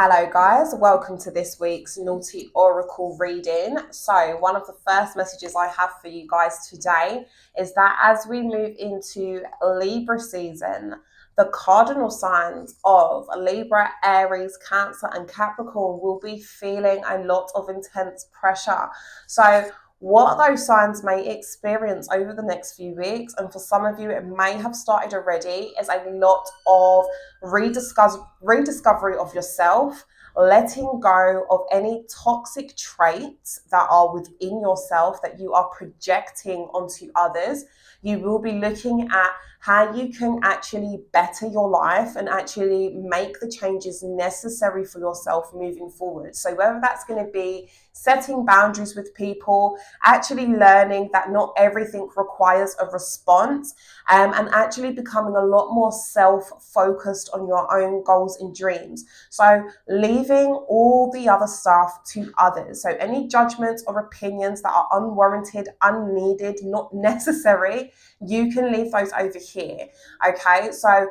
Hello guys, welcome to this week's Naughty Oracle reading. So one of the first messages I have for you guys today is that as we move into Libra season, the cardinal signs of Libra, Aries, Cancer and Capricorn will be feeling a lot of intense pressure. So what those signs may experience over the next few weeks, and for some of you it may have started already, is a lot of rediscovery of yourself, letting go of any toxic traits that are within yourself that you are projecting onto others. You will be looking at how you can actually better your life and actually make the changes necessary for yourself moving forward. So whether that's going to be setting boundaries with people, actually learning that not everything requires a response, and actually becoming a lot more self-focused on your own goals and dreams. So leaving all the other stuff to others. So any judgments or opinions that are unwarranted, unneeded, not necessary, you can leave those over here. Okay, so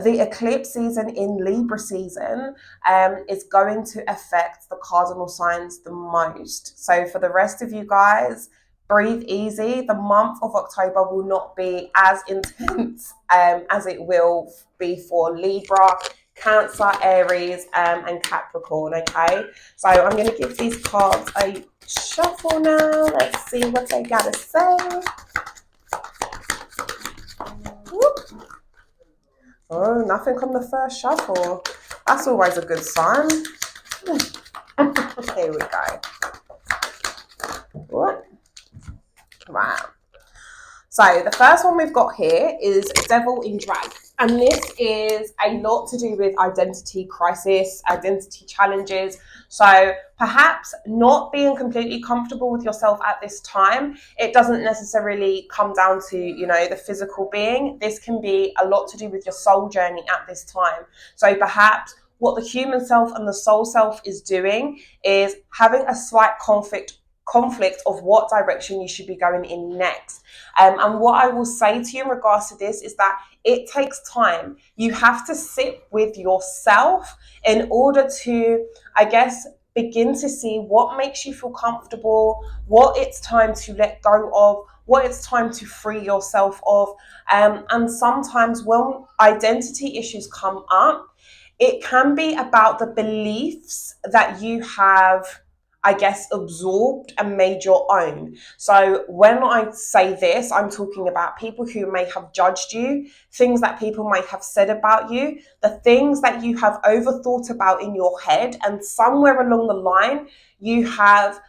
the eclipse season in Libra season is going to affect the cardinal signs the most. So for the rest of you guys, breathe easy. The month of October will not be as intense as it will be for Libra, Cancer, Aries, and Capricorn. Okay, so I'm going to give these cards a shuffle now. Let's see what they got to say. Whoop. Oh, nothing on the first shuffle. That's always a good sign. Here we go. What? Right. So the first one we've got here is Devil in Drag. And this is a lot to do with identity crisis, identity challenges. So perhaps not being completely comfortable with yourself at this time. It doesn't necessarily come down to, the physical being. This can be a lot to do with your soul journey at this time. So perhaps what the human self and the soul self is doing is having a slight conflict of what direction you should be going in next. And what I will say to you in regards to this is that it takes time. You have to sit with yourself in order to, begin to see what makes you feel comfortable, what it's time to let go of, what it's time to free yourself of. And sometimes when identity issues come up, it can be about the beliefs that you have absorbed and made your own. So when I say this, I'm talking about people who may have judged you, things that people might have said about you, the things that you have overthought about in your head, and somewhere along the line, you have,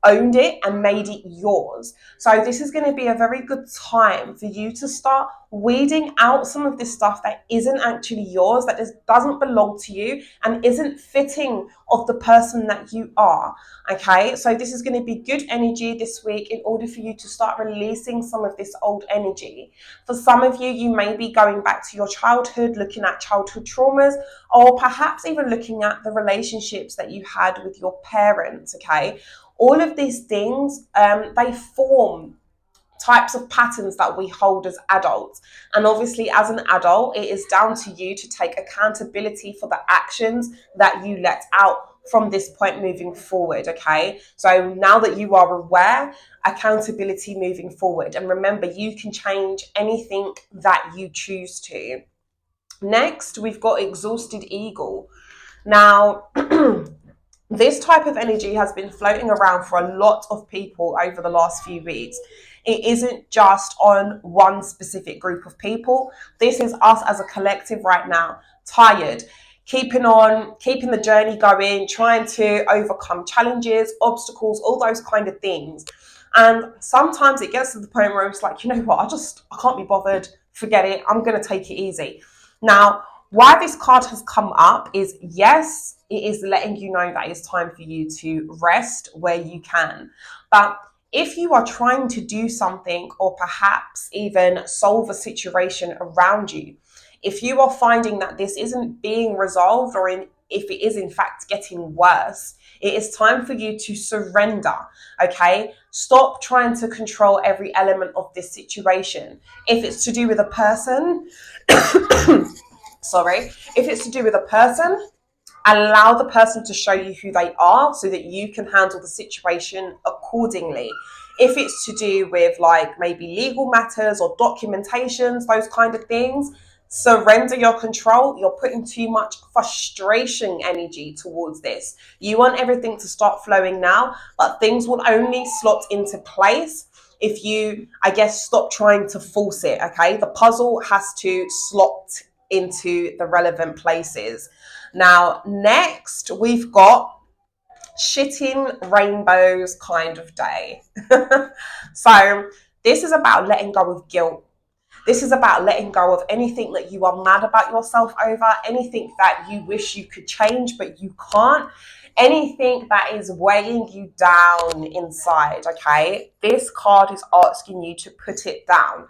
owned it and made it yours. So this is going to be a very good time for you to start weeding out some of this stuff that isn't actually yours, that doesn't belong to you and isn't fitting of the person that you are. Okay, so this is going to be good energy this week in order for you to start releasing some of this old energy. For some of you, you may be going back to your childhood, looking at childhood traumas, or perhaps even looking at the relationships that you had with your parents. Okay, all of these things, they form types of patterns that we hold as adults. And obviously, as an adult, it is down to you to take accountability for the actions that you let out from this point moving forward. Okay, so now that you are aware, accountability moving forward. And remember, you can change anything that you choose to. Next, we've got Exhausted Eagle. Now, this type of energy has been floating around for a lot of people over the last few weeks. It isn't just on one specific group of people. This is us as a collective right now, tired, keeping the journey going, trying to overcome challenges, obstacles, all those kind of things. And sometimes it gets to the point where it's like, you know what, I can't be bothered, forget it, I'm going to take it easy. Now, why this card has come up is, yes, it is letting you know that it's time for you to rest where you can. But if you are trying to do something or perhaps even solve a situation around you, if you are finding that this isn't being resolved, or if it is in fact getting worse, it is time for you to surrender. Okay, stop trying to control every element of this situation. If it's to do with a person, if it's to do with a person, Allow the person to show you who they are so that you can handle the situation accordingly. If it's to do with like maybe legal matters or documentations, those kind of things, surrender your control. You're putting too much frustration energy towards this. You want everything to start flowing now, but things will only slot into place if you, I guess, stop trying to force it. Okay, the puzzle has to slot into the relevant places. Now, next we've got shitting rainbows kind of day. So this is about letting go of guilt. This is about letting go of anything that you are mad about yourself over, anything that you wish you could change but you can't, anything that is weighing you down inside. Okay, this card is asking you to put it down.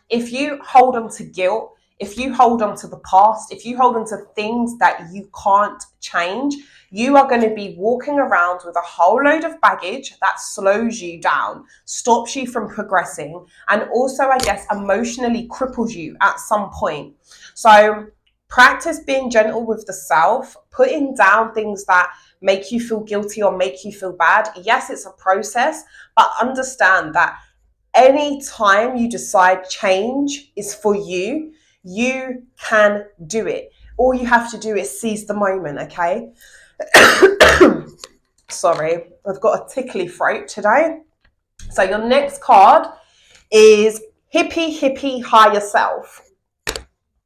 If you hold on to guilt, if you hold on to the past, if you hold on to things that you can't change, you are going to be walking around with a whole load of baggage that slows you down, stops you from progressing, and also, I guess, emotionally cripples you at some point. So practice being gentle with the self, putting down things that make you feel guilty or make you feel bad. Yes, it's a process, but understand that any time you decide change is for you, you can do it. All you have to do is seize the moment, okay? Sorry, I've got a tickly throat today. So your next card is Hippie Hippie Higher Self.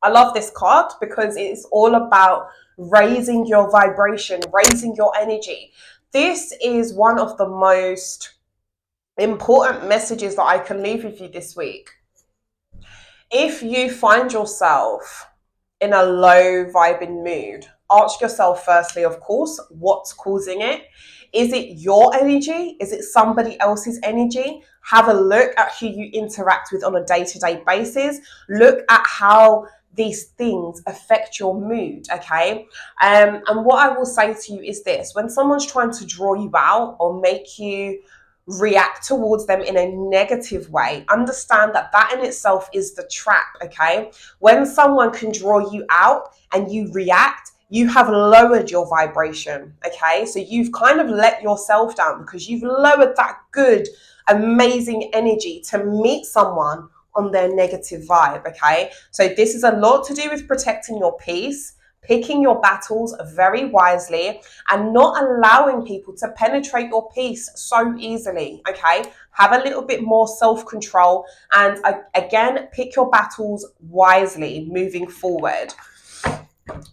I love this card because it's all about raising your vibration, raising your energy. This is one of the most important messages that I can leave with you this week. If you find yourself in a low vibing mood, ask yourself firstly, of course, what's causing it? Is it your energy? Is it somebody else's energy? Have a look at who you interact with on a day-to-day basis. Look at how these things affect your mood, okay? And what I will say to you is this: when someone's trying to draw you out or make you react towards them in a negative way, understand that that in itself is the trap, okay? When someone can draw you out and you react, you have lowered your vibration, okay? So you've kind of let yourself down because you've lowered that good, amazing energy to meet someone on their negative vibe, okay? So this is a lot to do with protecting your peace, picking your battles very wisely, and not allowing people to penetrate your peace so easily, okay? Have a little bit more self-control, and again, pick your battles wisely moving forward.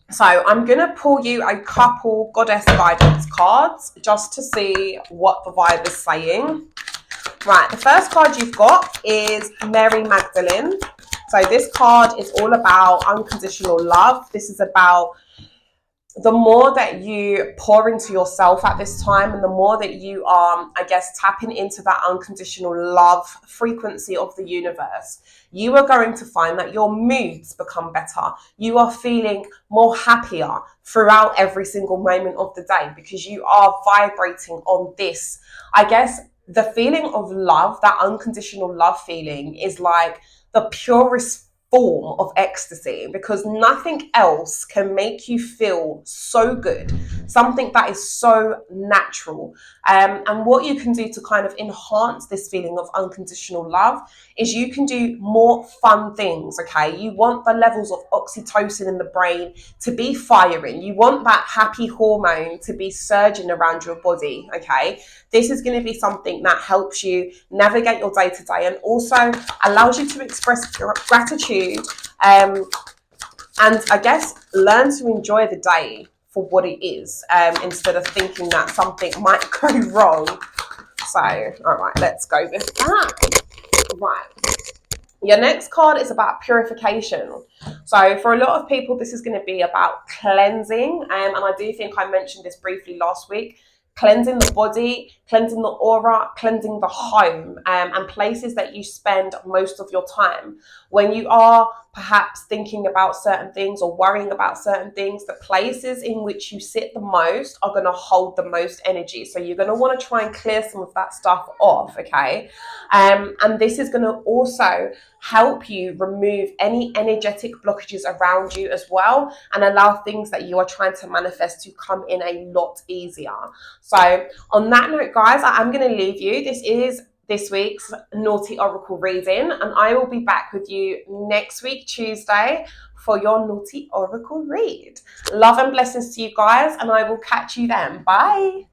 So I'm going to pull you a couple goddess guidance cards just to see what the vibe is saying. Right, the first card you've got is Mary Magdalene. So this card is all about unconditional love. This is about the more that you pour into yourself at this time, and the more that you are, I guess, tapping into that unconditional love frequency of the universe, you are going to find that your moods become better. You are feeling more happier throughout every single moment of the day because you are vibrating on this. I guess the feeling of love, that unconditional love feeling, is like the purest form of ecstasy, because nothing else can make you feel so good, something that is so natural. And what you can do to kind of enhance this feeling of unconditional love is you can do more fun things, okay? You want the levels of oxytocin in the brain to be firing. You want that happy hormone to be surging around your body, okay? This is going to be something that helps you navigate your day-to-day and also allows you to express gratitude, and I guess learn to enjoy the day for what it is, instead of thinking that something might go wrong. So, all right, let's go with that. Right. Your next card is about purification. So for a lot of people, this is going to be about cleansing. And I do think I mentioned this briefly last week. cleansing the body, cleansing the aura, cleansing the home, and places that you spend most of your time. When you are perhaps thinking about certain things or worrying about certain things, the places in which you sit the most are going to hold the most energy. So you're going to want to try and clear some of that stuff off, okay? And this is going to also help you remove any energetic blockages around you as well, and allow things that you are trying to manifest to come in a lot easier. So on that note, guys, I'm going to leave you. This is this week's Naughty Oracle reading, and I will be back with you next week, Tuesday, for your Naughty Oracle read. Love and blessings to you guys, and I will catch you then. Bye.